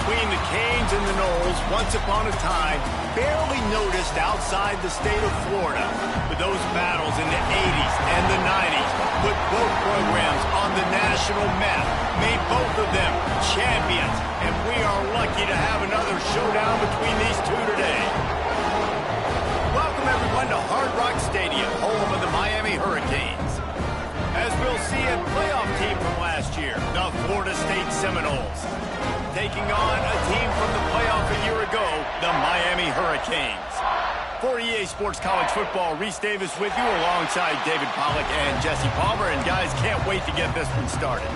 between the Canes and the Noles, once upon a time, barely noticed outside the state of Florida. But those battles in the 80s and the 90s put both programs on the national map, made both of them champions, and we are lucky to have another showdown between these two today. Welcome, everyone, to Hard Rock Stadium, home of the Miami Hurricanes. As we'll see a playoff team from last year, the Florida State Seminoles, taking on a team from the playoff a year ago, the Miami Hurricanes. For EA Sports College Football, Reese Davis with you alongside David Pollack and Jesse Palmer. And guys, can't wait to get this one started.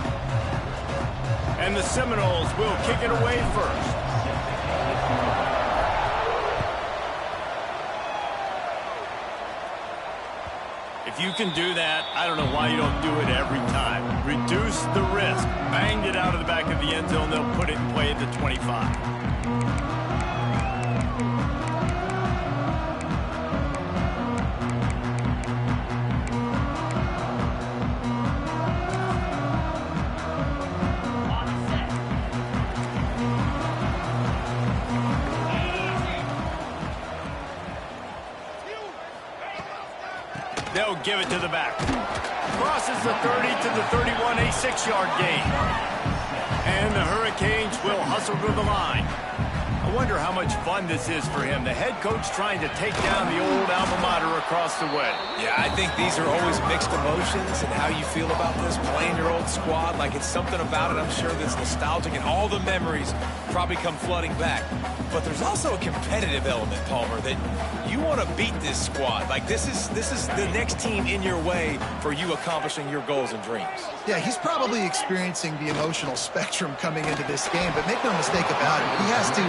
And the Seminoles will kick it away first. If you can do that, I don't know why you don't do it every time. Reduce the risk. Banged it out of the back of the end zone. They'll put it in play at the 25. They'll give it to the back. Crosses the 30 to the 31, a 6-yard gain. And the Hurricanes will hustle to the line. I wonder how much fun this is for him. The head coach trying to take down the old alma mater across the way. Yeah, I think these are always mixed emotions and how you feel about this, playing your old squad. Like, it's something about it, I'm sure, that's nostalgic, and all the memories probably come flooding back. But there's also a competitive element, Palmer, that you want to beat this squad. Like, this is the next team in your way for you accomplishing your goals and dreams. Yeah, he's probably experiencing the emotional spectrum coming into this game, but make no mistake about it, he has to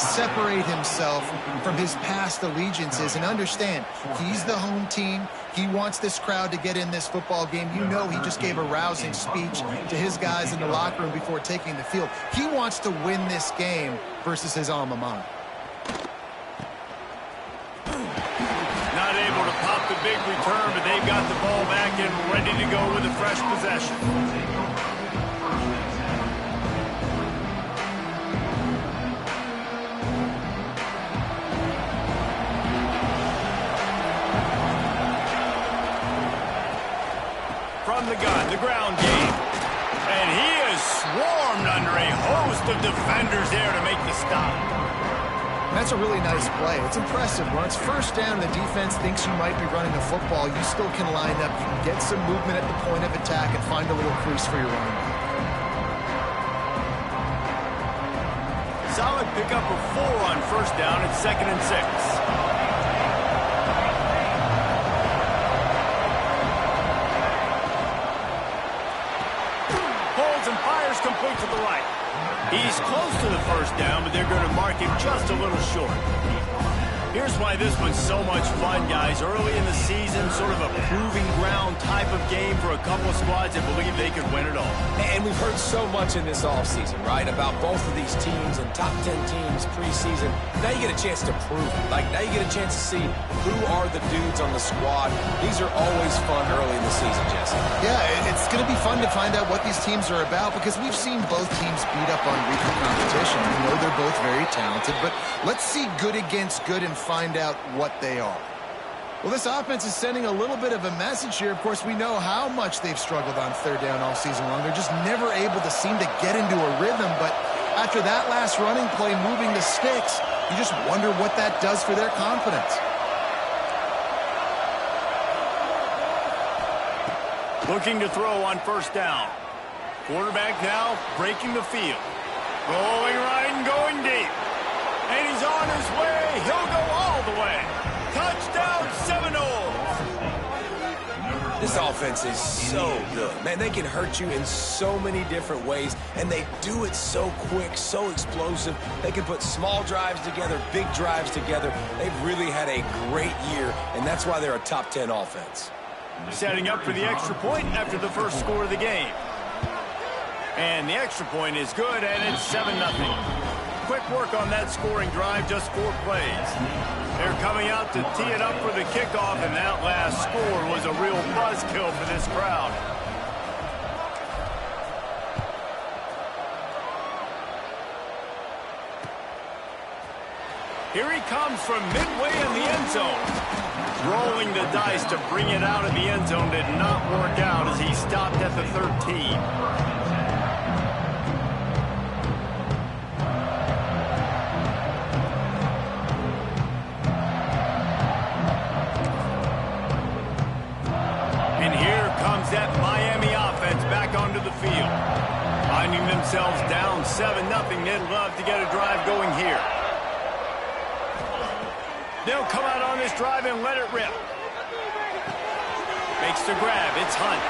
separate himself from his past allegiances and understand he's the home team. He wants this crowd to get in this football game. You know, he just gave a rousing speech to his guys in the locker room before taking the field. He wants to win this game versus his alma mater. Not able to pop the big return, but they've got the ball back and ready to go with a fresh possession. From the gun, the ground game. And he is swarmed under a host of defenders there to make the stop. That's a really nice play. It's impressive. When it's first down, the defense thinks you might be running the football. You still can line up. You can get some movement at the point of attack and find a little crease for your running back. Solid pickup of 4 on first down at 2nd and 6. And fires complete to the right. He's close to the first down, but they're going to mark him just a little short. Here's why this was so much fun, guys. Early in the season, sort of a proving ground type of game for a couple of squads that believe they could win it all. And we've heard so much in this offseason, right, about both of these teams and top 10 teams preseason. Now you get a chance to prove it. Like, now you get a chance to see who are the dudes on the squad. These are always fun early in the season, Jesse. Yeah, it's going to be fun to find out what these teams are about because we've seen both teams beat up on weaker competition. We know they're both very talented, but let's see good against good and find out what they are. Well, this offense is sending a little bit of a message here. Of course, we know how much they've struggled on third down all season long. They're just never able to seem to get into a rhythm, but after that last running play moving the sticks, you just wonder what that does for their confidence. Looking to throw on first down. Quarterback now breaking the field. Rolling right and going deep. And he's on his way. He'll go all the way. Touchdown, Seminoles. This offense is so good. Man, they can hurt you in so many different ways, and they do it so quick, so explosive. They can put small drives together, big drives together. They've really had a great year, and that's why they're a top 10 offense. Setting up for the extra point after the first score of the game. And the extra point is good, and it's 7-0. Quick work on that scoring drive, just 4 plays. They're coming out to tee it up for the kickoff, and that last score was a real buzzkill for this crowd. Here he comes from midway in the end zone. Rolling the dice to bring it out of the end zone did not work out as he stopped at the 13. That Miami offense back onto the field. Finding themselves down 7-0, they'd love to get a drive going here. They'll come out on this drive and let it rip. Makes the grab. It's Hunt.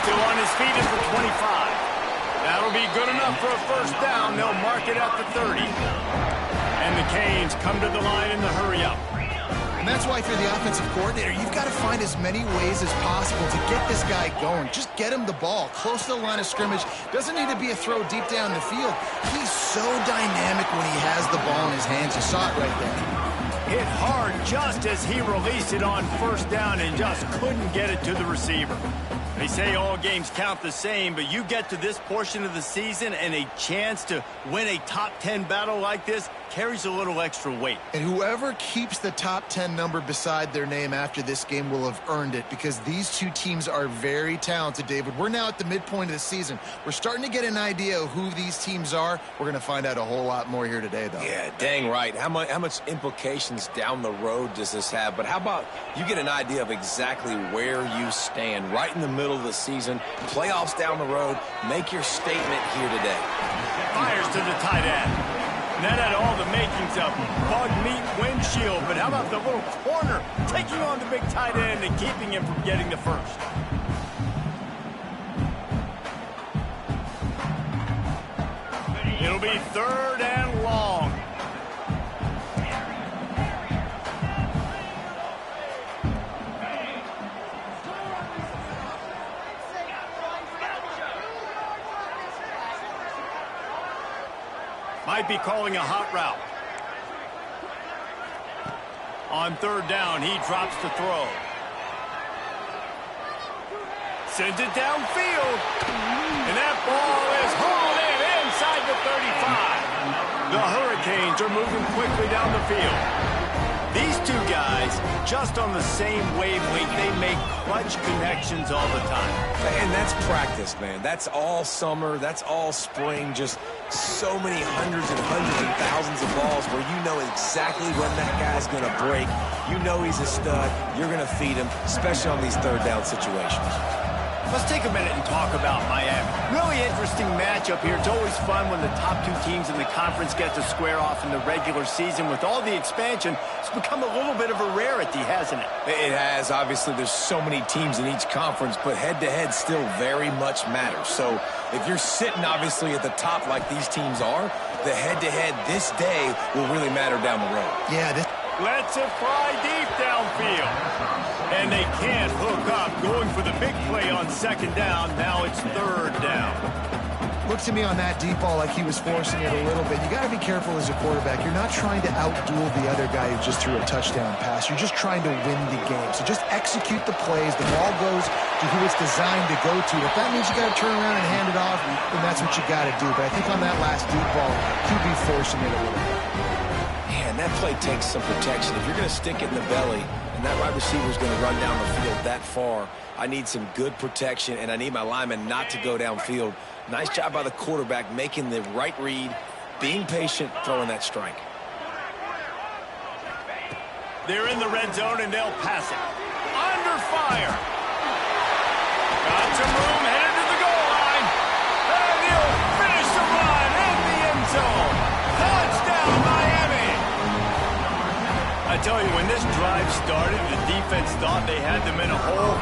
Still on his feet at the 25. That'll be good enough for a first down. They'll mark it at the 30. And the Canes come to the line in the hurry-up. And that's why, if you're the offensive coordinator, you've got to find as many ways as possible to get this guy going. Just get him the ball close to the line of scrimmage. Doesn't need to be a throw deep down the field. He's so dynamic when he has the ball in his hands. You saw it right there. Hit hard just as he released it on first down and just couldn't get it to the receiver. They say all games count the same, but you get to this portion of the season and a chance to win a top 10 battle like this carries a little extra weight. And whoever keeps the top 10 number beside their name after this game will have earned it, because these two teams are very talented, David. We're now at the midpoint of the season. We're starting to get an idea of who these teams are. We're going to find out a whole lot more here today, though. Yeah, dang right. How much implications down the road does this have? But how about you get an idea of exactly where you stand right in the middle of the season, playoffs down the road, make your statement here today. Fires to the tight end. That had all the makings of bug meat windshield, but how about the little corner taking on the big tight end and keeping him from getting the first? It'll be 3rd and long. Might be calling a hot route. On 3rd down, he drops the throw. Sends it downfield. And that ball is hauled in inside the 35. The Hurricanes are moving quickly down the field. These two guys, just on the same wavelength, they make clutch connections all the time. And that's practice, man. That's all summer. That's all spring. Just so many hundreds and thousands of balls where you know exactly when that guy's going to break. You know he's a stud. You're going to feed him, especially on these 3rd down situations. Let's take a minute and talk about Miami. Really interesting matchup here. It's always fun when the top two teams in the conference get to square off in the regular season. With all the expansion, it's become a little bit of a rarity, hasn't it? It has. Obviously, there's so many teams in each conference, but head-to-head still very much matters. So if you're sitting, obviously, at the top like these teams are, the head-to-head this day will really matter down the road. Yeah, Lets it fly deep downfield. And they can't hook up, going for the big play on 2nd down. Now it's 3rd down. Looked to me on that deep ball like he was forcing it a little bit. You got to be careful as a quarterback. You're not trying to outduel the other guy who just threw a touchdown pass. You're just trying to win the game. So just execute the plays. The ball goes to who it's designed to go to. If that means you got to turn around and hand it off, then that's what you got to do. But I think on that last deep ball, he'd be forcing it a little bit. Man, that play takes some protection. If you're going to stick it in the belly, and that wide receiver is going to run down the field that far, I need some good protection, and I need my lineman not to go downfield. Nice job by the quarterback making the right read, being patient, throwing that strike. They're in the red zone, and they'll pass it. Under fire. Got some room, headed to the goal line. And he'll finish the run in the end zone. Touchdown, Miami. I tell you, when this drive started, the defense thought they had them in a hole.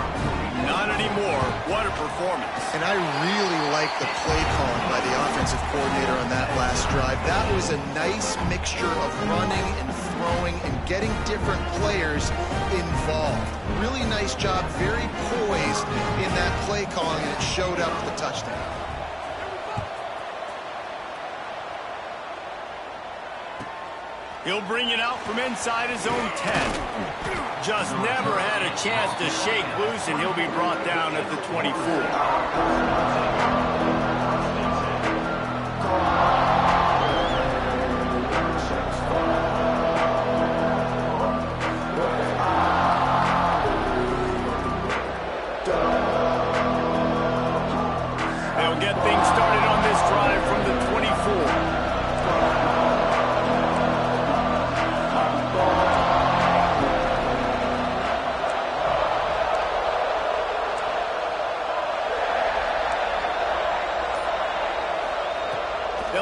Not anymore. What a performance. And I really like the play calling by the offensive coordinator on that last drive. That was a nice mixture of running and throwing and getting different players involved. Really nice job, very poised in that play calling, and it showed up with the touchdown. He'll bring it out from inside his own 10. Just never had a chance to shake loose, and he'll be brought down at the 24.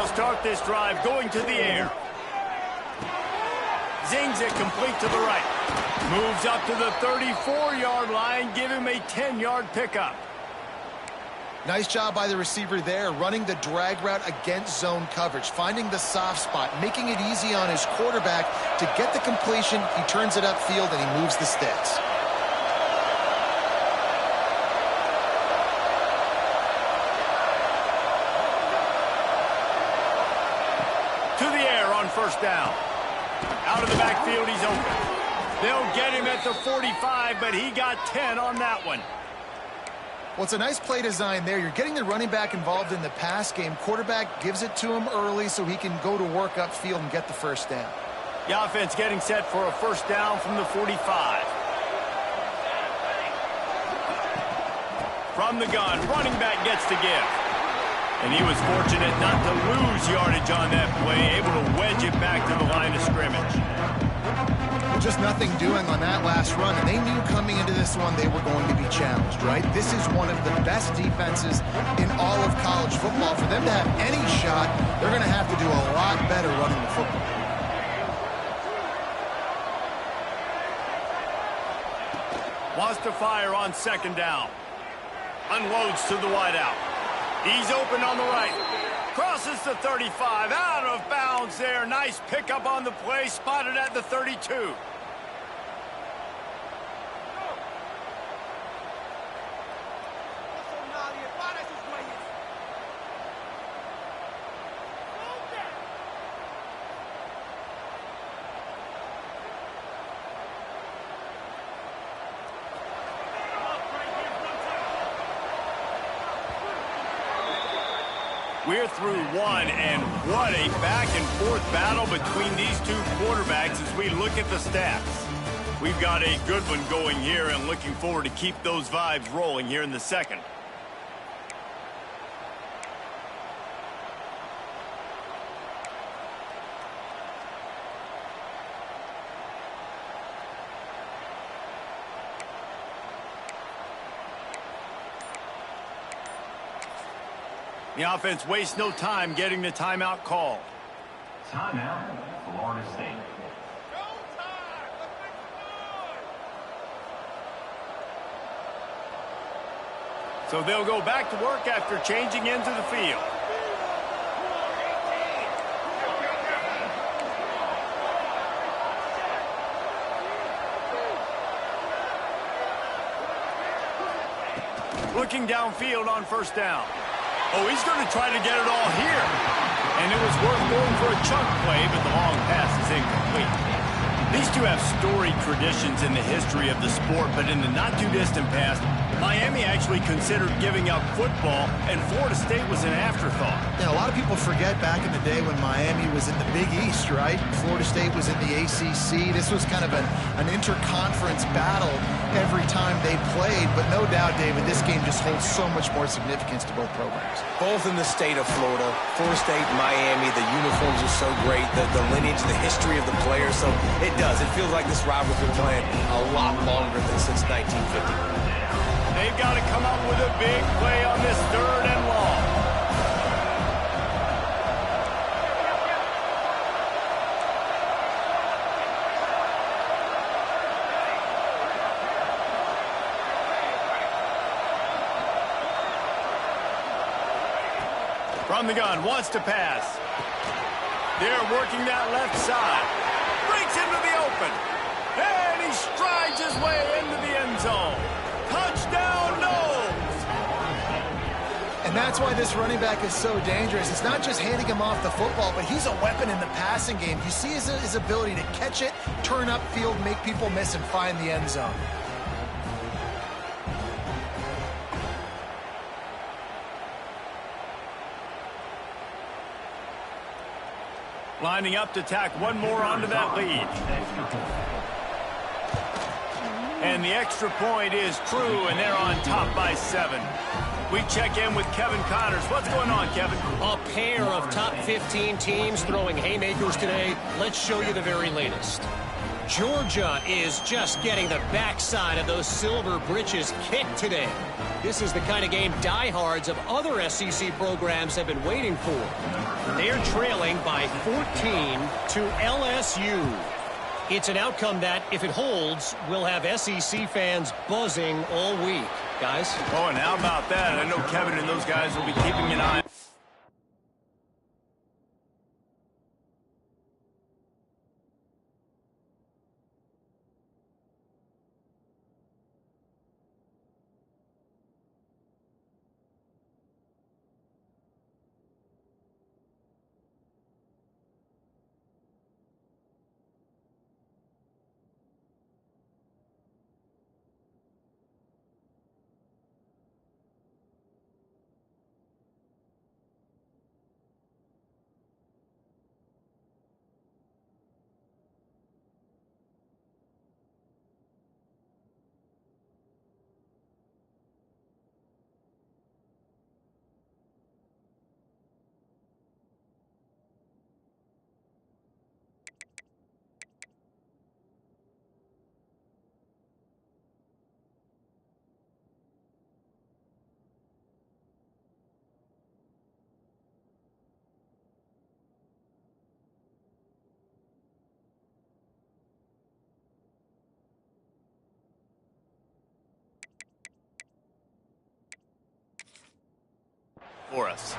They'll start this drive going to the air. Zings it complete to the right. Moves up to the 34-yard line, give him a 10-yard pickup. Nice job by the receiver there, running the drag route against zone coverage, finding the soft spot, making it easy on his quarterback to get the completion. He turns it upfield and he moves the sticks. To the air on first down. Out of the backfield, he's open. They'll get him at the 45, but he got 10 on that one. Well, it's a nice play design there. You're getting the running back involved in the pass game. Quarterback gives it to him early so he can go to work upfield and get the first down. The offense getting set for a first down from the 45. From the gun, running back gets to give. And he was fortunate not to lose yardage on that play, able to wedge it back to the line of scrimmage. Just nothing doing on that last run, and they knew coming into this one they were going to be challenged, right? This is one of the best defenses in all of college football. For them to have any shot, they're going to have to do a lot better running the football. Wants to fire on second down. Unloads to the wideout. He's open on the right. Crosses the 35. Out of bounds there. Nice pickup on the play. Spotted at the 32. We're through one, and what a back-and-forth battle between these two quarterbacks as we look at the stats. We've got a good one going here and looking forward to keep those vibes rolling here in the second. The offense wastes no time getting the timeout call. Timeout, Florida State. So they'll go back to work after changing into the field. Looking downfield on first down. Oh, he's going to try to get it all here. And it was worth going for a chunk play, but the long pass is incomplete. These two have storied traditions in the history of the sport, but in the not-too-distant past, Miami actually considered giving up football, and Florida State was an afterthought. Now, a lot of people forget back in the day when Miami was in the Big East, right? Florida State was in the ACC. This was kind of an interconference battle every time they played, but no doubt, David, this game just holds so much more significance to both programs. Both in the state of Florida. Florida State, Miami, the uniforms are so great, the lineage, the history of the players, so it does. It feels like this rivalry's been playing a lot longer than since 1950. They've got to come up with a big play on this third and long. From the gun, wants to pass. They're working that left side. Breaks into the open. And he strides his way into the end zone. Touchdown, Noles! And that's why this running back is so dangerous. It's not just handing him off the football, but he's a weapon in the passing game. You see his ability to catch it, turn upfield, make people miss, and find the end zone. Lining up to tack one more onto that lead. And the extra point is true, and they're on top by 7. We check in with Kevin Connors. What's going on, Kevin? A pair of top 15 teams throwing haymakers today. Let's show you the very latest. Georgia is just getting the backside of those silver britches kicked today. This is the kind of game diehards of other SEC programs have been waiting for. They're trailing by 14 to LSU. It's an outcome that, if it holds, will have SEC fans buzzing all week. Guys? Oh, and how about that? I know Kevin and those guys will be keeping an eye. For us.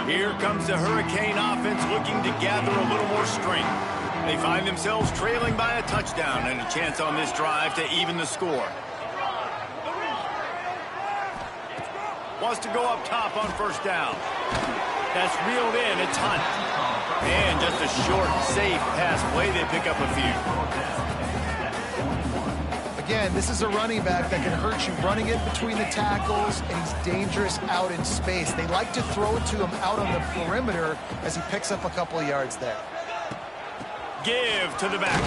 Here comes the Hurricane offense looking to gather a little more strength. They find themselves trailing by a touchdown and a chance on this drive to even the score. Wants to go up top on first down. That's reeled in. It's Hunt. And just a short, safe pass play. They pick up a few. Again, this is a running back that can hurt you running it between the tackles, and he's dangerous out in space. They like to throw it to him out on the perimeter as he picks up a couple of yards there. Give to the back.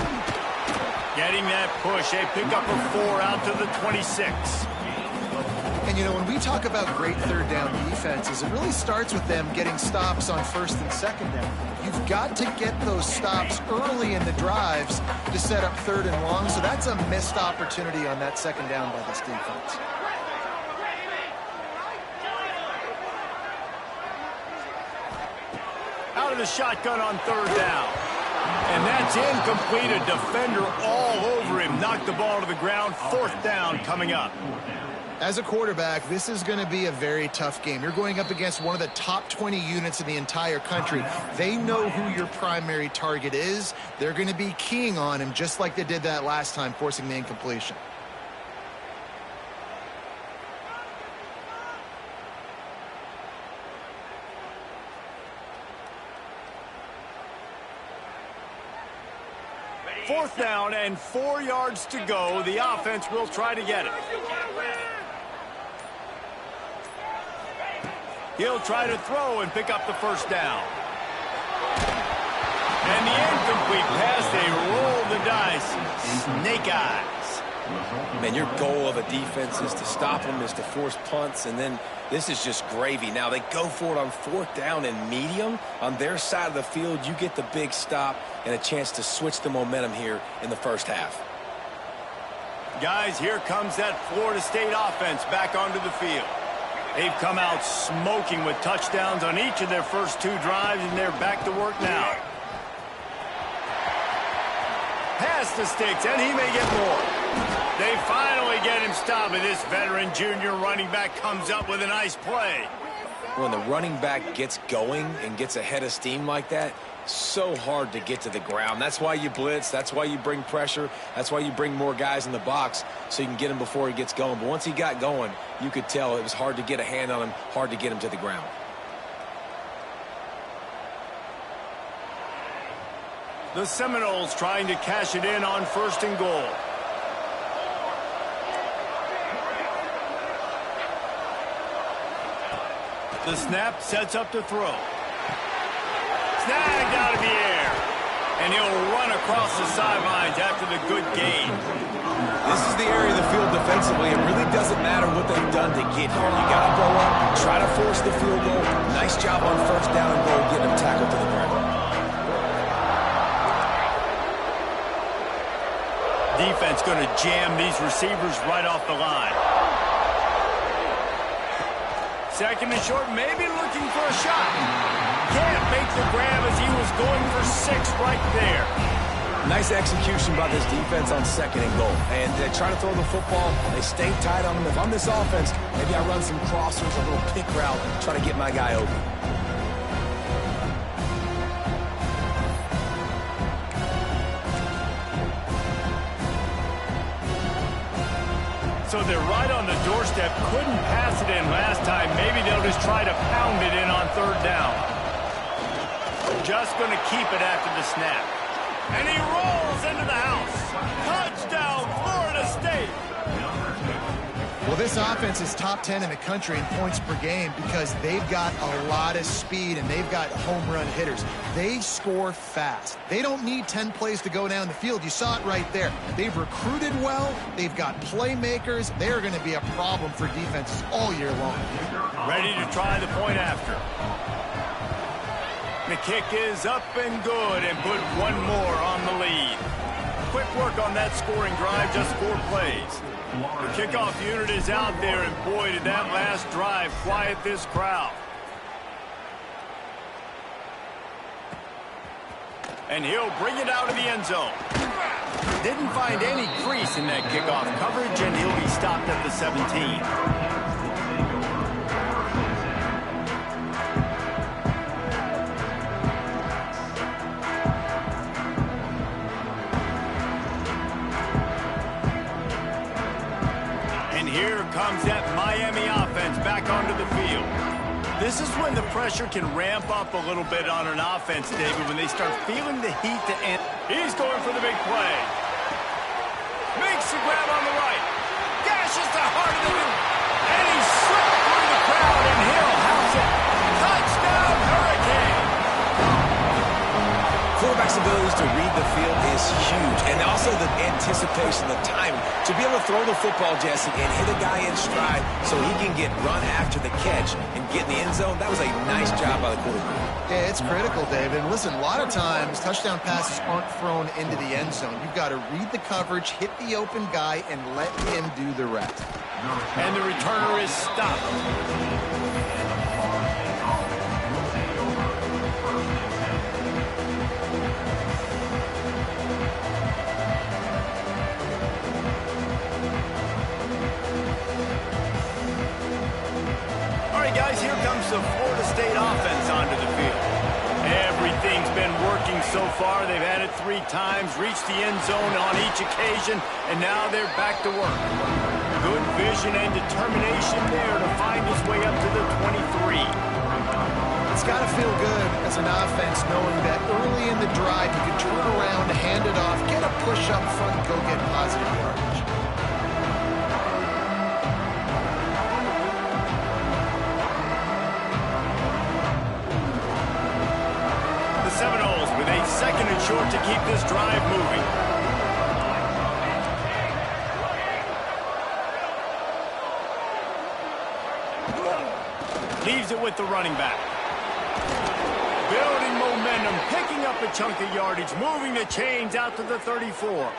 Getting that push. They pick up a 4 out to the 26. And, you know, when we talk about great third down defenses, it really starts with them getting stops on first and second down. You've got to get those stops early in the drives to set up third and long, so that's a missed opportunity on that second down by this defense. Out of the shotgun on third down. And that's incomplete. A defender all over him. Knocked the ball to the ground. Fourth down coming up. As a quarterback, this is going to be a very tough game. You're going up against one of the top 20 units in the entire country. They know who your primary target is. They're going to be keying on him just like they did that last time, forcing the incompletion. Fourth down and 4 yards to go. The offense will try to get it. He'll try to throw and pick up the first down. And the incomplete pass, they roll the dice. Snake eyes. Man, your goal of a defense is to stop them, is to force punts, and then this is just gravy. Now, they go for it on fourth down and medium. On their side of the field, you get the big stop and a chance to switch the momentum here in the first half. Guys, here comes that Florida State offense back onto the field. They've come out smoking with touchdowns on each of their first 2 drives, and they're back to work now. Pass the sticks, and he may get more. They finally get him stopped, and this veteran junior running back comes up with a nice play. When the running back gets going and gets ahead of steam like that, so hard to get to the ground. That's why you blitz. That's why you bring pressure. That's why you bring more guys in the box so you can get him before he gets going. But once he got going, you could tell it was hard to get a hand on him, hard to get him to the ground. The Seminoles trying to cash it in on first and goal. The snap sets up to throw. Snagged out of the air. And he'll run across the sidelines after the good gain. This is the area of the field defensively. It really doesn't matter what they've done to get here. You got to go up, try to force the field goal. Nice job on first down and goal, getting them tackled to the ground. Defense going to jam these receivers right off the line. Second and short, maybe looking for a shot. Can't make the grab as he was going for 6 right there. Nice execution by this defense on second and goal. And they try to throw the football. They stay tight on them. If I'm this offense, maybe I run some crossers, a little pick route, try to get my guy open. So they're right on the doorstep. Couldn't pass it in last time. Maybe they'll just try to pound it in on third down. Just going to keep it after the snap. And he rolls into the house. Touchdown, Florida State. Well, this offense is top 10 in the country in points per game because they've got a lot of speed and they've got home run hitters. They score fast. They don't need 10 plays to go down the field. You saw it right there. They've recruited well. They've got playmakers. They're going to be a problem for defenses all year long. Ready to try the point after. The kick is up and good, and put one more on the lead. Quick work on that scoring drive, just 4 plays. The kickoff unit is out there, and boy, did that last drive quiet this crowd. And he'll bring it out of the end zone. Didn't find any crease in that kickoff coverage, and he'll be stopped at the 17. Here comes that Miami offense back onto the field. This is when the pressure can ramp up a little bit on an offense, David, when they start feeling the heat to end. He's going for the big play. Makes the grab on the right. Gashes the heart of it. And he slipped through the crowd, and he'll house it. Touchdown, Hurricane. Quarterback's abilities to read the field is huge. And also the anticipation, the time to be able to throw the football, Jesse, and hit a guy in stride so he can get run after the catch and get in the end zone. That was a nice job by the quarterback. Yeah, it's critical, David. And listen, a lot of times touchdown passes aren't thrown into the end zone. You've got to read the coverage, hit the open guy, and let him do the rest. And the returner is stopped. Guys, here comes the Florida State offense onto the field. Everything's been working so far. They've had it 3 times, reached the end zone on each occasion, and now they're back to work. Good vision and determination there to find his way up to the 23. It's got to feel good as an offense knowing that early in the drive you can turn around, hand it off, get a push up front, and go get positive yardage. Seminoles with a second and short to keep this drive moving. Leaves it with the running back. Building momentum, picking up a chunk of yardage, moving the chains out to the 34.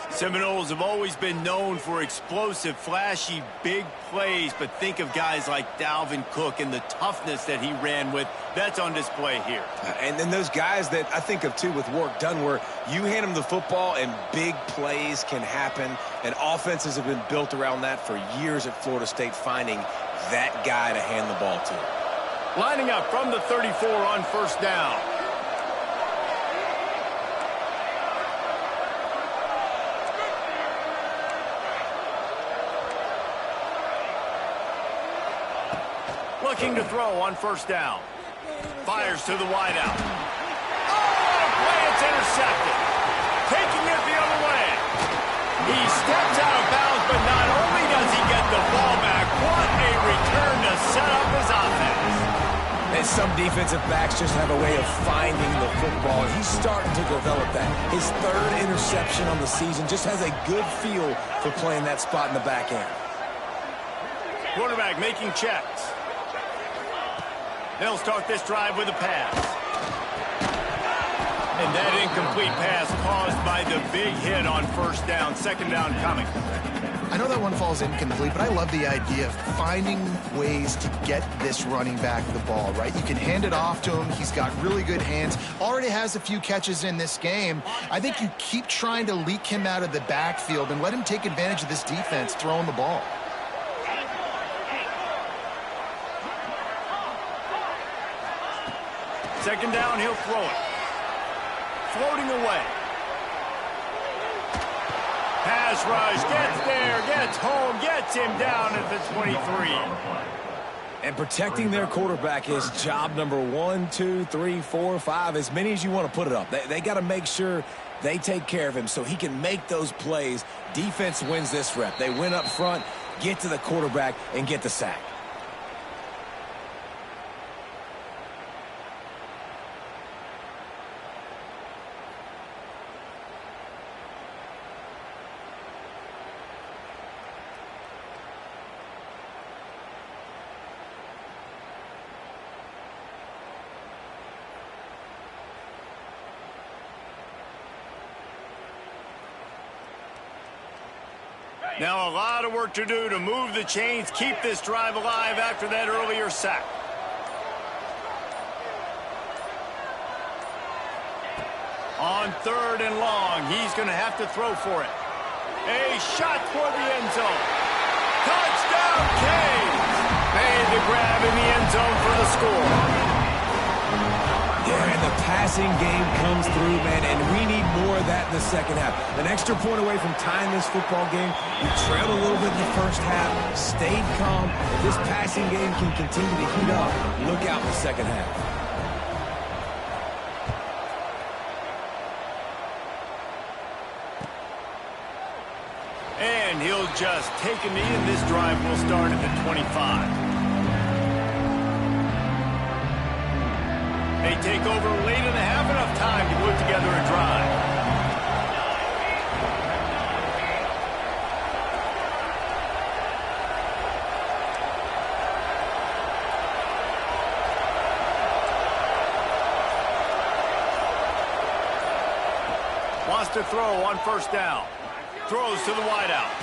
Seminoles have always been known for explosive, flashy, big plays, but think of guys like Dalvin Cook and the toughness that he ran with. That's on display here. And then those guys that I think of, too, with Warrick Dunn, where you hand them the football and big plays can happen, and offenses have been built around that for years at Florida State, finding that guy to hand the ball to. Lining up from the 34 on first down. Looking to throw on first down. Fires to the wideout. Oh, play, it's intercepted. Taking it the other way. He steps out of bounds, but not only does he get the ball back, what a return to set up his offense. And some defensive backs just have a way of finding the football, and he's starting to develop that. His third interception on the season, just has a good feel for playing that spot in the back end. Quarterback making checks. They'll start this drive with a pass. And that incomplete pass caused by the big hit on first down. Second down coming. I know that one falls incomplete, but I love the idea of finding ways to get this running back the ball, right? You can hand it off to him. He's got really good hands. Already has a few catches in this game. I think you keep trying to leak him out of the backfield and let him take advantage of this defense throwing the ball. Second down, he'll throw it. Floating away. Pass rush, gets there, gets home, gets him down at the 23. And protecting their quarterback is job number 1, 2, 3, 4, 5, as many as you want to put it up. They got to make sure they take care of him so he can make those plays. Defense wins this rep. They win up front, get to the quarterback, and get the sack. Now a lot of work to do to move the chains, keep this drive alive after that earlier sack. On third and long, he's going to have to throw for it. A shot toward the end zone. Touchdown, Canes! Made the grab in the end zone for the score. Yeah, and the passing game comes through, man, and we need more of that in the second half. An extra point away from tying this football game. We trailed a little bit in the first half, stayed calm. If this passing game can continue to heat up, look out in the second half. And he'll just take a knee, and this drive will start at the 25. They take over late and have enough time to put together a drive. Wants to throw on first down. Throws to the wideout.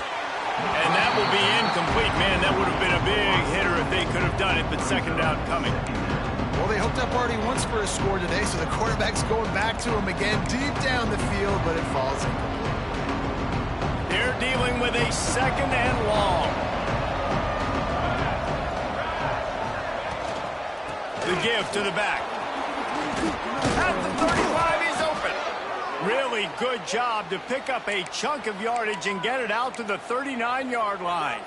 And that will be incomplete. Man, that would have been a big hitter if they could have done it, but second down coming. Well, they hooked up already once for a score today, so the quarterback's going back to him again deep down the field, but it falls incomplete. They're dealing with a second and long. The give to the back. At the 35, he's open. Really good job to pick up a chunk of yardage and get it out to the 39-yard line.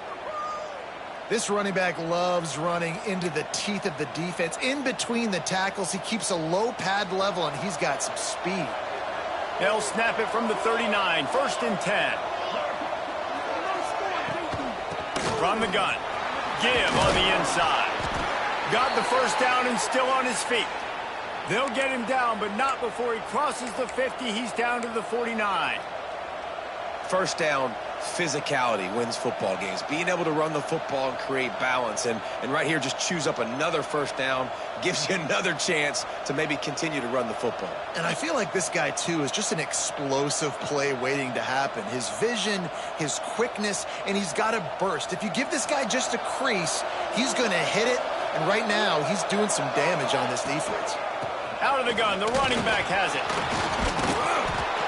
This running back loves running into the teeth of the defense. In between the tackles, he keeps a low pad level, and he's got some speed. They'll snap it from the 39, first and 10. From the gun. Give on the inside. Got the first down and still on his feet. They'll get him down, but not before he crosses the 50. He's down to the 49. First down, physicality wins football games. Being able to run the football and create balance. And right here, just choose up another first down. Gives you another chance to maybe continue to run the football. And I feel like this guy, too, is just an explosive play waiting to happen. His vision, his quickness, and he's got a burst. If you give this guy just a crease, he's going to hit it. And right now, he's doing some damage on this defense. Out of the gun, the running back has it.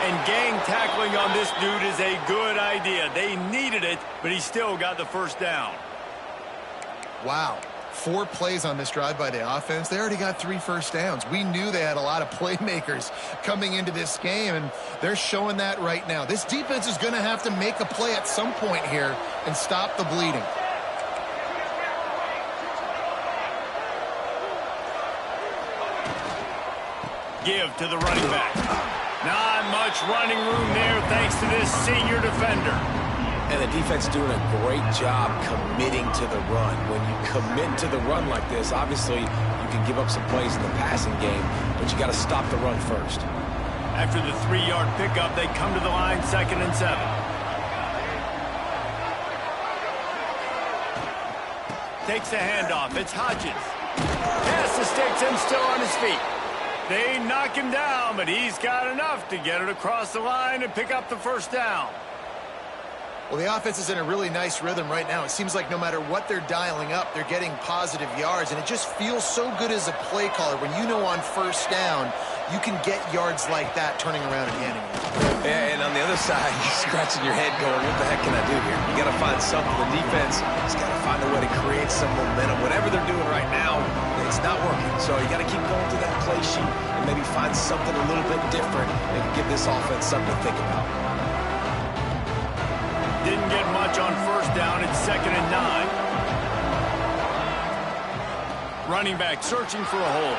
And gang tackling on this dude is a good idea. They needed it, but he still got the first down. Wow. 4 plays on this drive by the offense. They already got 3 first downs. We knew they had a lot of playmakers coming into this game, and they're showing that right now. This defense is going to have to make a play at some point here and stop the bleeding. Give to the running back. Not much running room there thanks to this senior defender. And the defense doing a great job committing to the run. When you commit to the run like this, obviously you can give up some plays in the passing game, but you got to stop the run first. After the 3-yard pickup, they come to the line 2nd and 7. Takes the handoff. It's Hodges. Pass to sticks him still on his feet. They knock him down, but he's got enough to get it across the line and pick up the first down. Well, the offense is in a really nice rhythm right now. It seems like no matter what they're dialing up, they're getting positive yards, and it just feels so good as a play caller when you know on first down you can get yards like that turning around and handing it. Yeah, and on the other side, you're scratching your head going, what the heck can I do here? You got to find something. The defense has got to find a way to create some momentum. Whatever they're doing right now, it's not working. So you got to keep going through that play sheet and maybe find something a little bit different that can give this offense something to think about. Didn't get much on first down. It's 2nd and 9. Running back searching for a hole.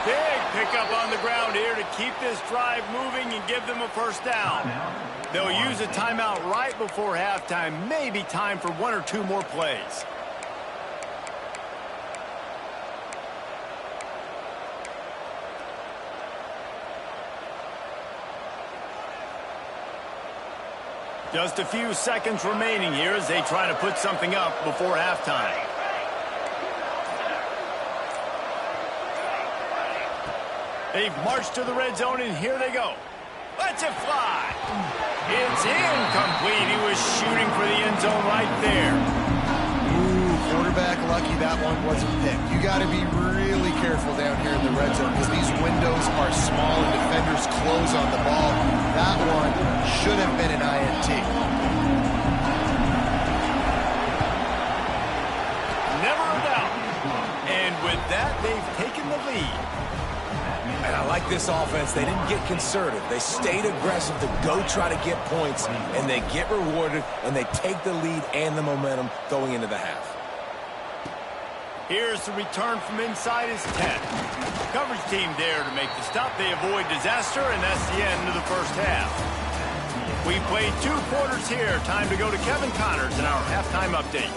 Big pickup on the ground here to keep this drive moving and give them a first down. They'll use a timeout right before halftime. Maybe time for 1 or 2 more plays. Just a few seconds remaining here as they try to put something up before halftime. They've marched to the red zone, and here they go. Let's it fly. It's incomplete. He was shooting for the end zone right there. Ooh, quarterback lucky that one wasn't picked. You got to be really careful down here in the red zone because these windows are small and defenders close on the ball. That one should have been an INT. Never a doubt. And with that, they've taken the lead. And I like this offense. They didn't get conservative. They stayed aggressive to go try to get points, and they get rewarded, and they take the lead and the momentum going into the half. Here's the return from inside his 10. Coverage team there to make the stop. They avoid disaster, and that's the end of the first half. We played 2 quarters here. Time to go to Kevin Connors in our halftime update.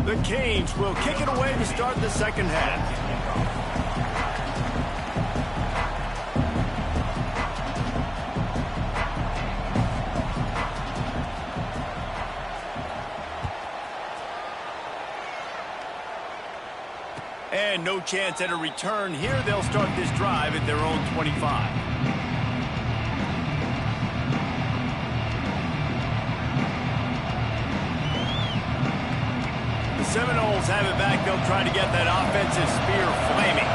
The Canes will kick it away to start the second half. And no chance at a return here. They'll start this drive at their own 25. Seminoles have it back. They'll try to get that offensive spear flaming.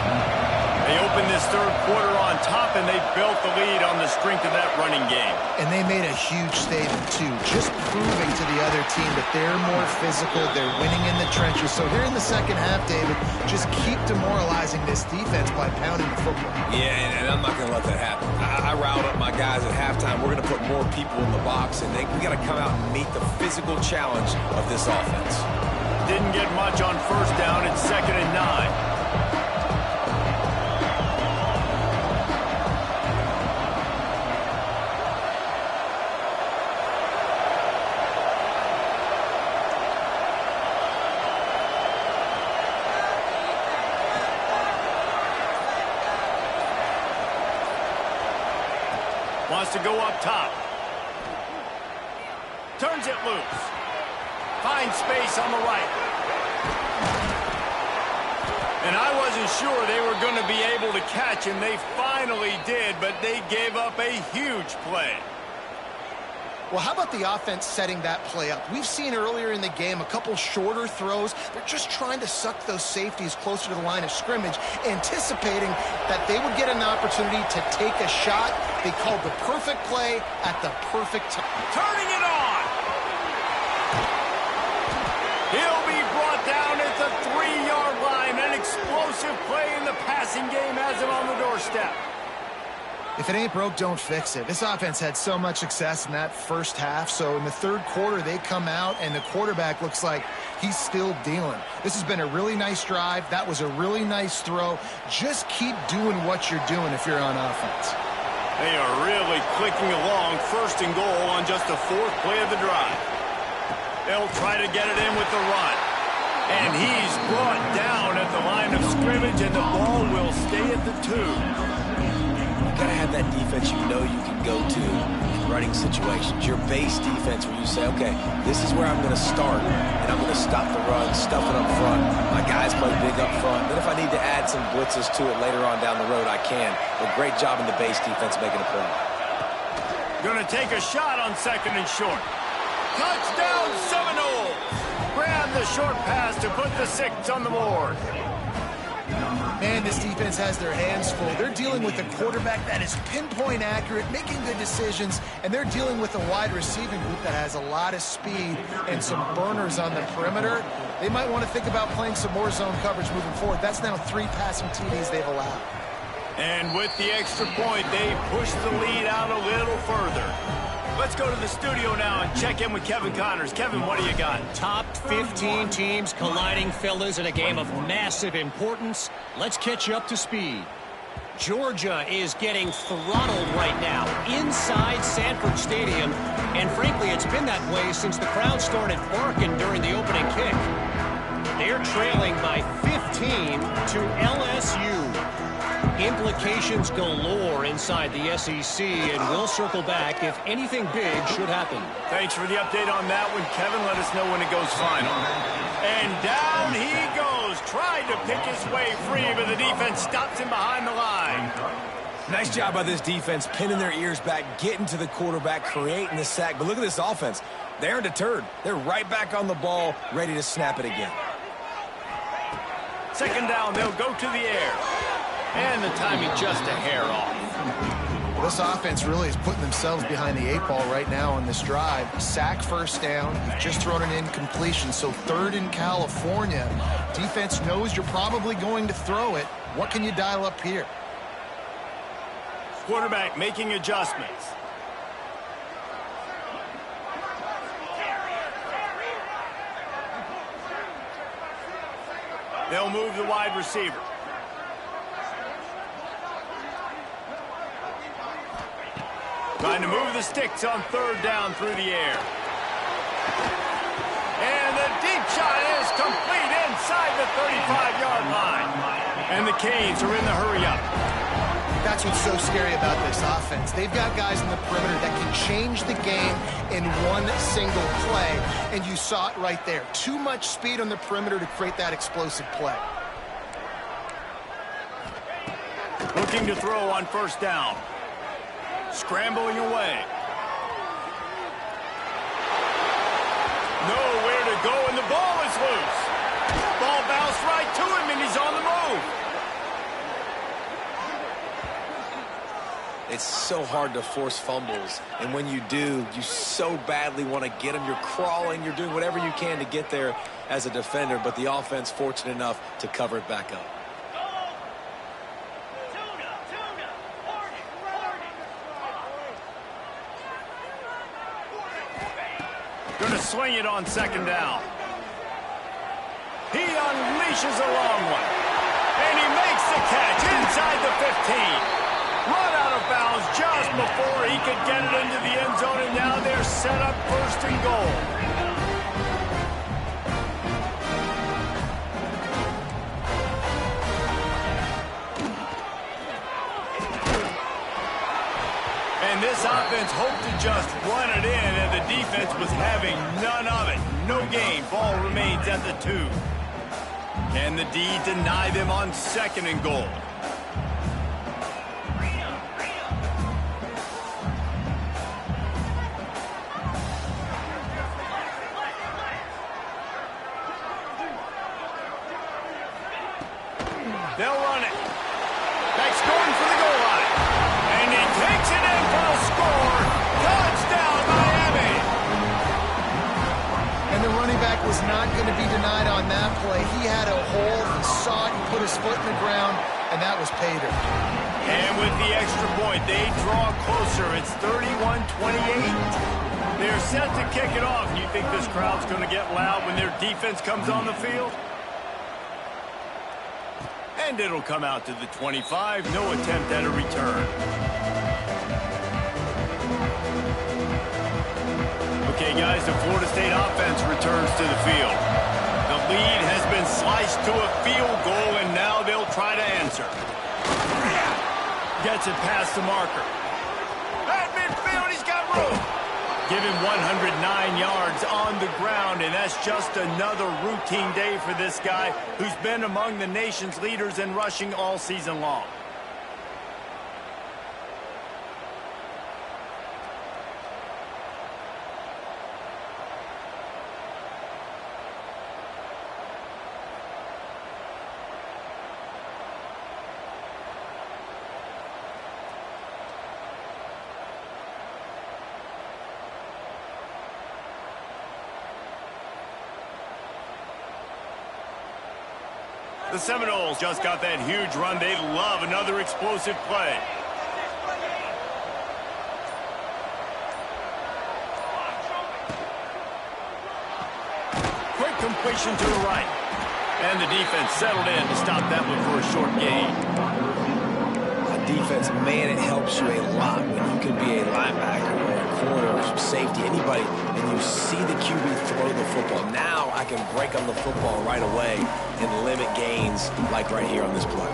They open this third quarter on top, and they built the lead on the strength of that running game. And they made a huge statement, too, just proving to the other team that they're more physical, they're winning in the trenches. So here in the second half, David, just keep demoralizing this defense by pounding the football. Yeah, and I'm not going to let that happen. I riled up my guys at halftime. We're going to put more people in the box, and we got to come out and meet the physical challenge of this offense. Didn't get much on first down. It's 2nd and 9. Wants to go up top. Turns it loose. Finds space on the right. And I wasn't sure they were going to be able to catch him. They finally did, but they gave up a huge play. Well, how about the offense setting that play up? We've seen earlier in the game a couple shorter throws. They're just trying to suck those safeties closer to the line of scrimmage, anticipating that they would get an opportunity to take a shot. They called the perfect play at the perfect time. Turning it on. He'll be brought down at the 3-yard line. An explosive play in the passing game has him on the doorstep. If it ain't broke, don't fix it. This offense had so much success in that first half, so in the third quarter, they come out, and the quarterback looks like he's still dealing. This has been a really nice drive. That was a really nice throw. Just keep doing what you're doing if you're on offense. They are really clicking along. 1st and goal on just the 4th play of the drive. They'll try to get it in with the run. And he's brought down at the line of scrimmage, and the ball will stay at the 2. You got to have that defense you know you can go to in running situations. Your base defense where you say, okay, this is where I'm going to start, and I'm going to stop the run, stuff it up front. My guys play big up front. Then if I need to add some blitzes to it later on down the road, I can. But great job in the base defense making a play. Going to take a shot on 2nd and short. Touchdown Seminoles! Grab the short pass to put the 6 on the board. Man, this defense has their hands full. They're dealing with a quarterback that is pinpoint accurate, making good decisions, and they're dealing with a wide receiving group that has a lot of speed and some burners on the perimeter. They might want to think about playing some more zone coverage moving forward. That's now 3 passing TDs they've allowed. And with the extra point, they push the lead out a little further. Let's go to the studio now and check in with Kevin Connors. Kevin, what do you got? Top 15 teams colliding, fellas, in a game of massive importance. Let's catch you up to speed. Georgia is getting throttled right now inside Sanford Stadium, and frankly, it's been that way since the crowd started barking during the opening kick. They're trailing by 15 to LSU. Implications galore inside the SEC, and we'll circle back if anything big should happen. Thanks for the update on that one, Kevin. Let us know when it goes final. And down he goes. Tried to pick his way free, but the defense stops him behind the line. Nice job by this defense, pinning their ears back, getting to the quarterback, creating the sack. But look at this offense. They aren't deterred. They're right back on the ball, ready to snap it again. 2nd down, they'll go to the air. And the timing just a hair off. This offense really is putting themselves behind the 8 ball right now on this drive. Sack 1st down. You've just thrown an incompletion. So 3rd in California. Defense knows you're probably going to throw it. What can you dial up here? Quarterback making adjustments. They'll move the wide receiver. Trying to move the sticks on 3rd down through the air. And the deep shot is complete inside the 35-yard line. And the Canes are in the hurry-up. That's what's so scary about this offense. They've got guys in the perimeter that can change the game in one single play. And you saw it right there. Too much speed on the perimeter to create that explosive play. Looking to throw on 1st down. Scrambling away. Nowhere to go, and the ball is loose. Ball bounced right to him, and he's on the move. It's so hard to force fumbles, and when you do, you so badly want to get them. You're crawling, you're doing whatever you can to get there as a defender, but the offense fortunate enough to cover it back up. Going to swing it on 2nd down. He unleashes a long one. And he makes the catch inside the 15. Run out of bounds just before he could get it into the end zone, and now they're set up 1st and goal. And this offense hoped to just run it in, and the defense was having none of it. No gain. Ball remains at the 2. Can the D deny them on 2nd and goal? They'll run it. Back scoring for the goal line. And he takes it in for a score. Touchdown, Miami. And the running back was not going to be denied on that play. He had a hole, he saw it, he put his foot in the ground, and that was pay dirt. And with the extra point, they draw closer. It's 31-28. They're set to kick it off. You think this crowd's going to get loud when their defense comes on the field? And it'll come out to the 25. No attempt at a return. Okay, guys, as the Florida State offense returns to the field. The lead has been sliced to a field goal, and now they'll try to answer. Gets it past the marker. At midfield, he's got room. Give him 109 yards on the ground, and that's just another routine day for this guy who's been among the nation's leaders in rushing all season long. The Seminoles just got that huge run. They love another explosive play. Quick completion to the right. And the defense settled in to stop that one for a short gain. Defense, man, it helps you a lot when you can be a linebacker or a corner or safety, anybody, and you see the QB throw the football. Now I can break on the football right away and limit gains like right here on this play.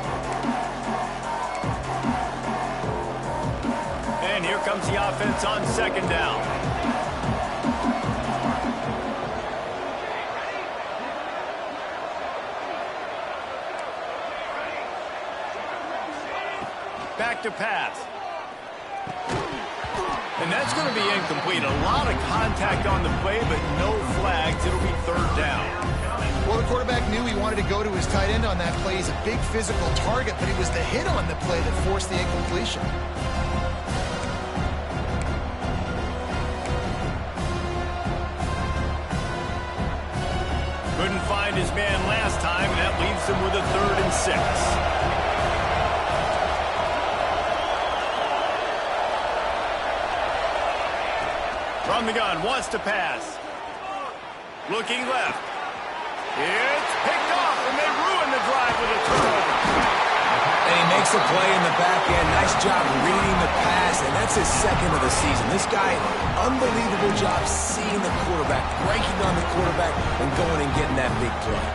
And here comes the offense on second down. Back to pass. And that's going to be incomplete. A lot of contact on the play, but no flags. It'll be third down. Well, the quarterback knew he wanted to go to his tight end on that play. He's a big physical target, but it was the hit on the play that forced the incompletion. Couldn't find his man last time, and that leaves him with a 3rd and 6. From the gun, wants to pass. Looking left. It's picked off, and they ruin the drive with a turnover. And he makes a play in the back end. Nice job reading the pass, and that's his 2nd of the season. This guy, unbelievable job seeing the quarterback, breaking on the quarterback, and going and getting that big play.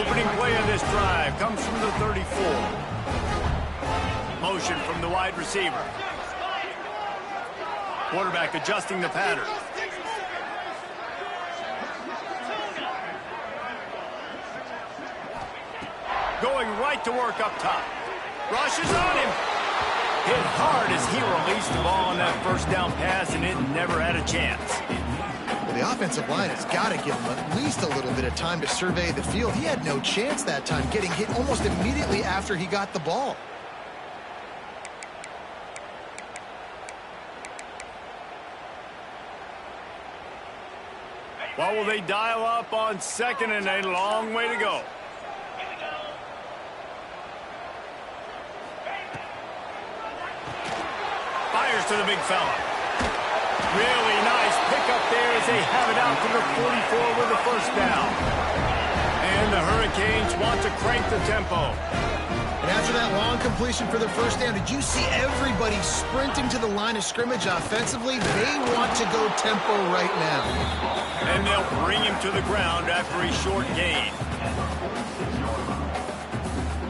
Opening play of this drive comes from the 34. Motion from the wide receiver. Quarterback adjusting the pattern. Going right to work up top. Rushes on him. Hit hard as he released the ball on that first down pass, and it never had a chance. Well, the offensive line has got to give him at least a little bit of time to survey the field. He had no chance that time, getting hit almost immediately after he got the ball. Well, will they dial up on 2nd and a long way to go? Fires to the big fella. Really nice pickup there as they have it out to the 44 with the first down. And the Hurricanes want to crank the tempo. And after that long completion for the first down, did you see everybody sprinting to the line of scrimmage offensively? They want to go tempo right now. And they'll bring him to the ground after a short gain.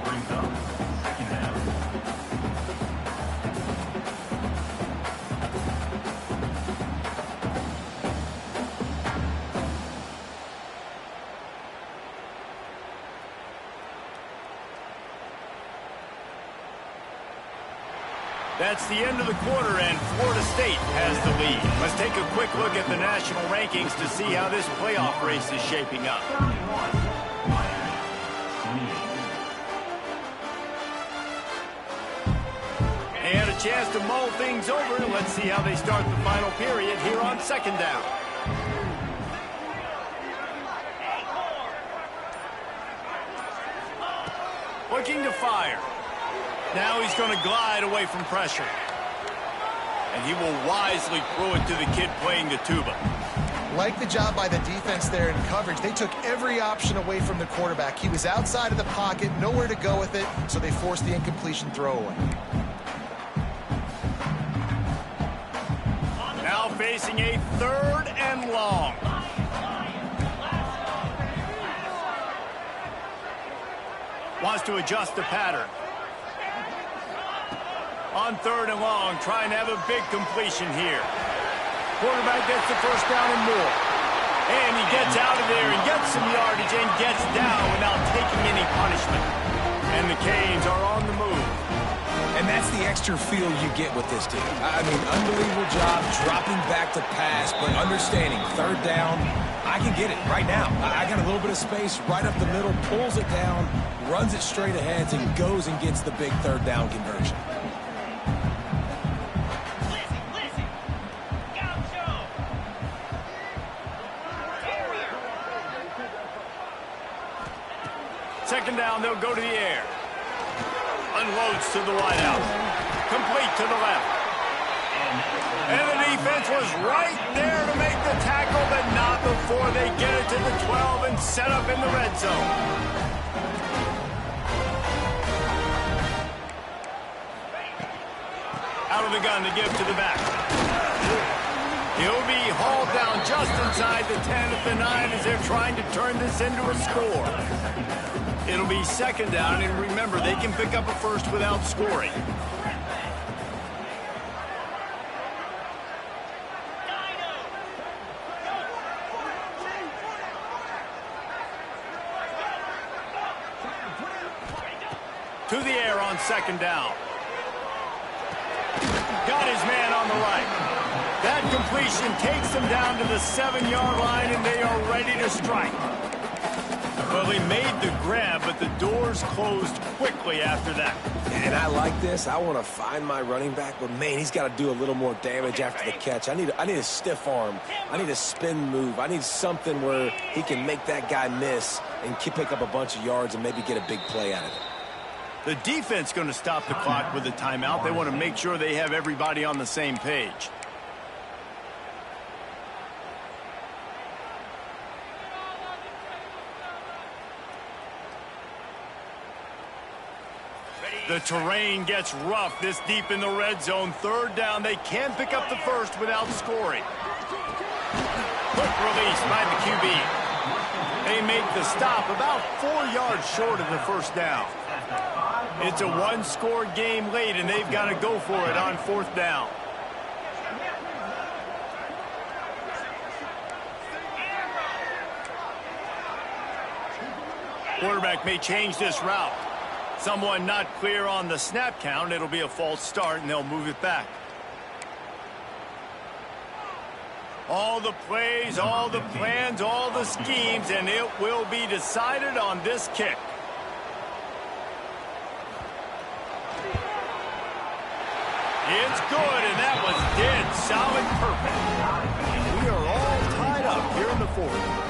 Brings up 2nd down. That's the end of the quarter, and Florida State has the lead. Let's take a quick look at the national rankings to see how this playoff race is shaping up. 31, Miami, 28. And a chance to mull things over. Let's see how they start the final period here on 2nd down. Looking to fire. Now he's going to glide away from pressure. And he will wisely throw it to the kid playing the tuba. Like the job by the defense there in coverage. They took every option away from the quarterback. He was outside of the pocket, nowhere to go with it, so they forced the incompletion throwaway. Now facing a 3rd and long. Wants to adjust the pattern. On 3rd and long, trying to have a big completion here. Quarterback gets the first down and more. And he gets out of there and gets some yardage and gets down without taking any punishment. And the Canes are on the move. And that's the extra feel you get with this team. I mean, unbelievable job dropping back to pass, but understanding 3rd down, I can get it right now. I got a little bit of space right up the middle, pulls it down, runs it straight ahead, and goes and gets the big 3rd down conversion. Second down, they'll go to the air. Unloads to the wideout. Complete to the left. And the defense was right there to make the tackle, but not before they get it to the 12 and set up in the red zone. Out of the gun to give to the back. He'll be hauled down just inside the 10 at the 9 as they're trying to turn this into a score. It'll be second down, and remember, they can pick up a first without scoring. To the air on second down. Got his man on the right. That completion takes them down to the 7-yard line, and they are ready to strike. Well, he made the grab, but the doors closed quickly after that. And I like this. I want to find my running back, but, man, he's got to do a little more damage after the catch. I need a stiff arm. I need a spin move. I need something where he can make that guy miss and pick up a bunch of yards and maybe get a big play out of it. The defense going to stop the clock with a timeout. They want to make sure they have everybody on the same page. The terrain gets rough this deep in the red zone. 3rd down. They can pick up the first without scoring. Quick release by the QB. They make the stop about 4 yards short of the first down. It's a 1-score game late, and they've got to go for it on 4th down. Quarterback may change this route. Someone not clear on the snap count. It'll be a false start, and they'll move it back. All the plays, all the plans, all the schemes, and it will be decided on this kick. It's good, and that was dead solid perfect. We are all tied up here in the 4th.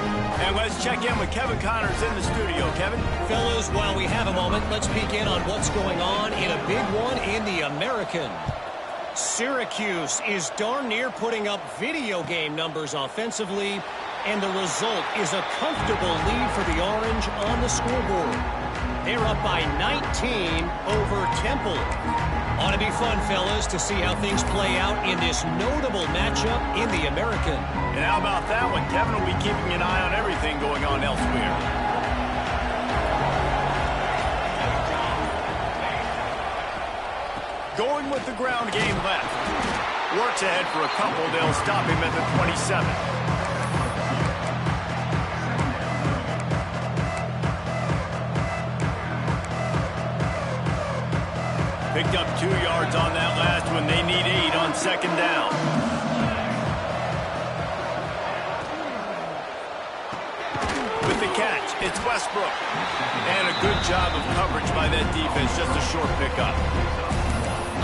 And let's check in with Kevin Connors in the studio. Kevin? Fellas, while we have a moment, let's peek in on what's going on in a big one in the American. Syracuse is darn near putting up video game numbers offensively, and the result is a comfortable lead for the Orange on the scoreboard. They're up by 19 over Temple. Ought to be fun, fellas, to see how things play out in this notable matchup in the American. And how about that one? Kevin will be keeping an eye on everything going on elsewhere. Going with the ground game left. Works ahead for a couple. They'll stop him at the 27. Picked up 2 yards on that last one. They need 8 on second down. With the catch, it's Westbrook. And a good job of coverage by that defense. Just a short pickup.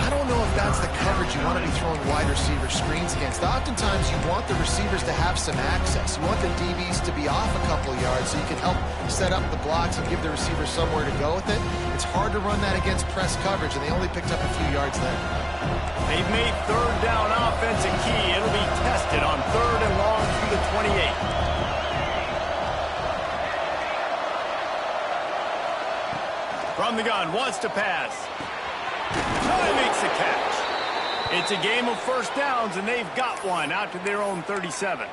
I don't know if that's the coverage you want to be throwing wide receiver screens against. Oftentimes, you want the receivers to have some access. You want the DBs to be off a couple of yards so you can help set up the blocks and give the receiver somewhere to go with it. It's hard to run that against press coverage, and they only picked up a few yards there. They've made 3rd down offense a key. It'll be tested on 3rd and long through the 28. From the gun, wants to pass. Makes the catch. It's a game of first downs, and they've got one out to their own 37.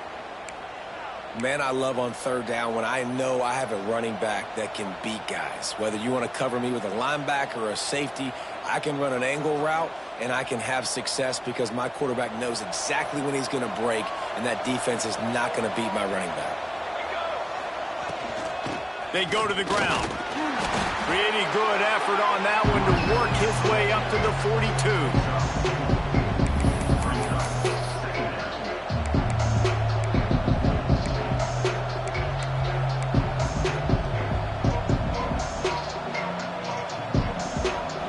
Man, I love on third down when I know I have a running back that can beat guys. Whether you want to cover me with a linebacker or a safety, I can run an angle route, and I can have success because my quarterback knows exactly when he's going to break, and that defense is not going to beat my running back. They go to the ground. Pretty good effort on that one to work his way up to the 42.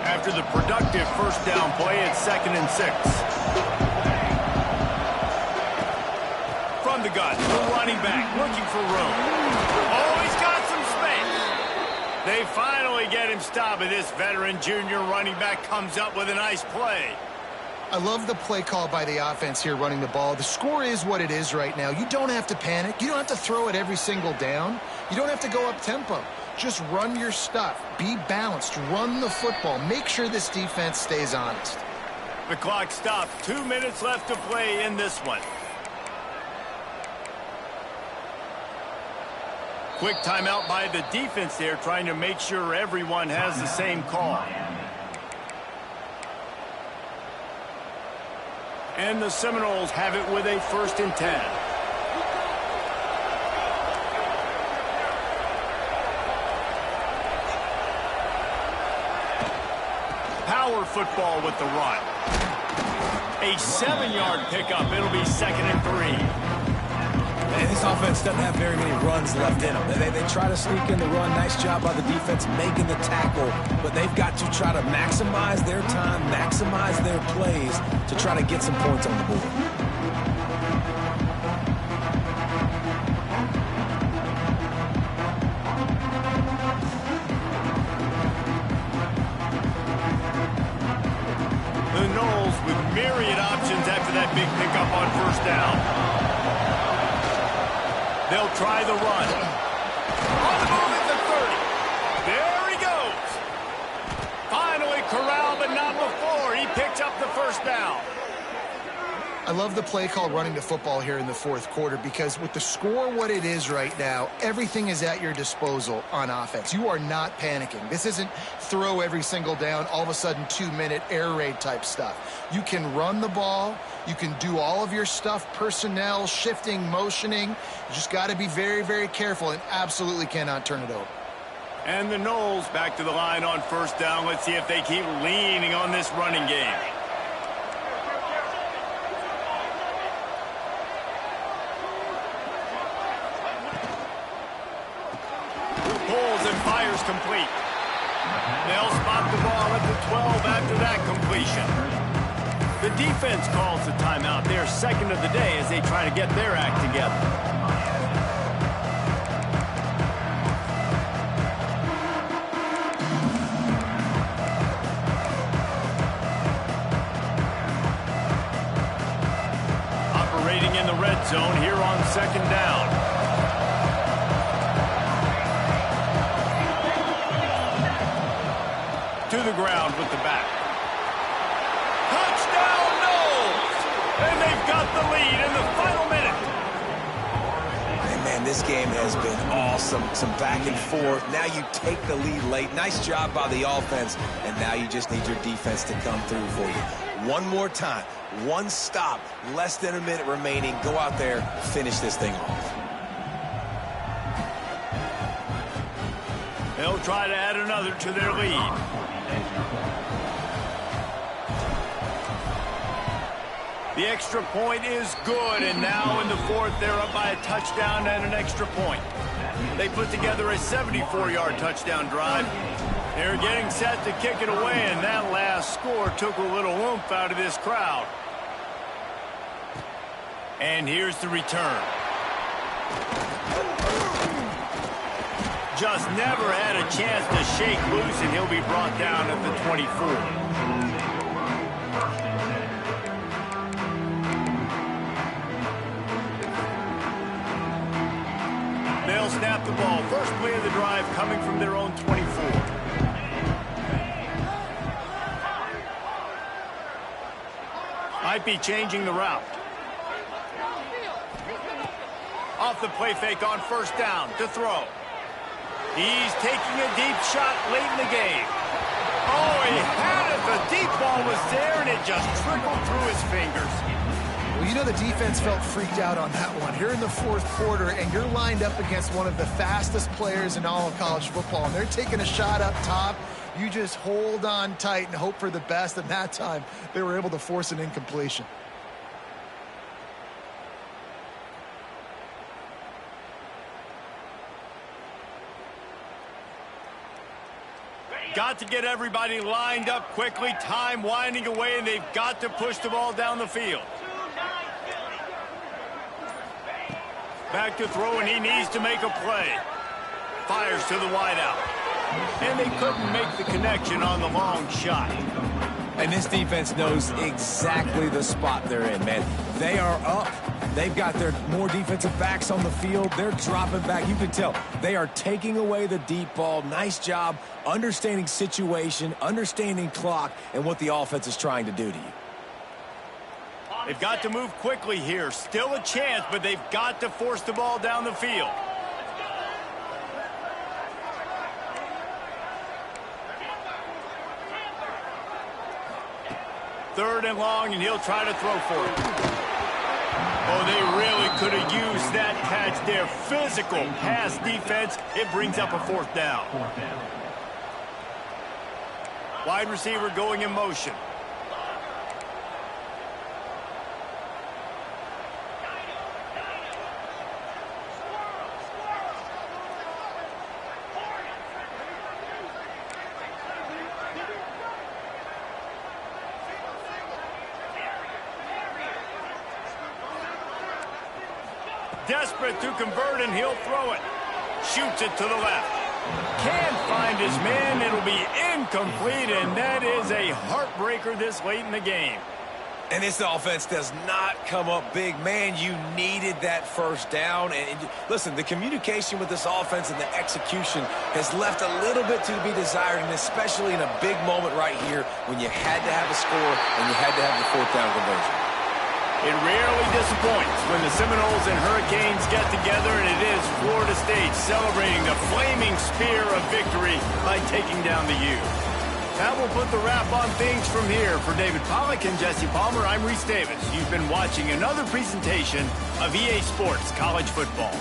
After the productive first down play, it's 2nd and 6. From the gun, the running back looking for room. Oh, he's got some space. They finally get him stopped, and this veteran junior running back comes up with a nice play. I love the play call by the offense here running the ball. The score is what it is right now. You don't have to panic. You don't have to throw it every single down. You don't have to go up tempo. Just run your stuff. Be balanced. Run the football. Make sure this defense stays honest. The clock stopped. 2 minutes left to play in this one. Quick timeout by the defense there, trying to make sure everyone has the same call. And the Seminoles have it with a 1st and 10. Power football with the run. A 7-yard pickup. It'll be 2nd and 3. And this offense doesn't have very many runs left in them. They try to sneak in the run. Nice job by the defense making the tackle. But they've got to try to maximize their time, maximize their plays to try to get some points on the board. The Noles with myriad options after that big pickup on first down. They'll try the run. On the move at the 30. There he goes. Finally corralled, but not before. He picked up the first down. I love the play call running the football here in the 4th quarter because with the score what it is right now, everything is at your disposal on offense. You are not panicking. This isn't throw every single down, all of a sudden 2-minute air raid type stuff. You can run the ball. You can do all of your stuff, personnel, shifting, motioning. You just got to be very, very careful and absolutely cannot turn it over. And the Noles back to the line on first down. Let's see if they keep leaning on this running game. Pulls and fires complete. They'll spot the ball at the 12 after that completion. The defense calls the timeout. They're 2nd of the day as they try to get their act together. Operating in the red zone here on 2nd down. To the ground with the back. Touchdown, Noles! And they've got the lead in the final minute. And man, this game has been awesome. Some back and forth. Now you take the lead late. Nice job by the offense. And now you just need your defense to come through for you. One more time. One stop. Less than a minute remaining. Go out there, finish this thing off. They'll try to add another to their lead. The extra point is good, and now in the 4th, they're up by a touchdown and an extra point. They put together a 74-yard touchdown drive. They're getting set to kick it away, and that last score took a little oomph out of this crowd. And here's the return. Just never had a chance to shake loose, and he'll be brought down at the 24. They'll snap the ball. First play of the drive coming from their own 24. might be changing the route. Off the play fake on first down to throw. He's taking a deep shot late in the game. Oh, he had it. The deep ball was there, and it just trickled through his fingers. Well, you know the defense felt freaked out on that one. Here in the fourth quarter, and you're lined up against one of the fastest players in all of college football, and they're taking a shot up top. You just hold on tight and hope for the best, and that time they were able to force an incompletion. Got to get everybody lined up quickly. Time winding away, and they've got to push the ball down the field. Back to throw, and he needs to make a play. Fires to the wideout. And they couldn't make the connection on the long shot. And this defense knows exactly the spot they're in, man. They are up. They've got their more defensive backs on the field. They're dropping back. You can tell they are taking away the deep ball. Nice job understanding situation, understanding clock, and what the offense is trying to do to you. They've got to move quickly here. Still a chance, but they've got to force the ball down the field. Third and long, and he'll try to throw for it. Oh, they really could have used that catch there. Physical pass defense. It brings up a fourth down. Wide receiver going in motion. Desperate to convert, and he'll throw it. Shoots it to the left. Can't find his man. It'll be incomplete, and that is a heartbreaker this late in the game. And this offense does not come up big. Man, you needed that first down. And listen, the communication with this offense and the execution has left a little bit to be desired, and especially in a big moment right here when you had to have a score and you had to have the fourth down conversion. It rarely disappoints when the Seminoles and Hurricanes get together, and it is Florida State celebrating the flaming spear of victory by taking down the U. That will put the wrap on things from here. For David Pollack and Jesse Palmer, I'm Reese Davis. You've been watching another presentation of EA Sports College Football.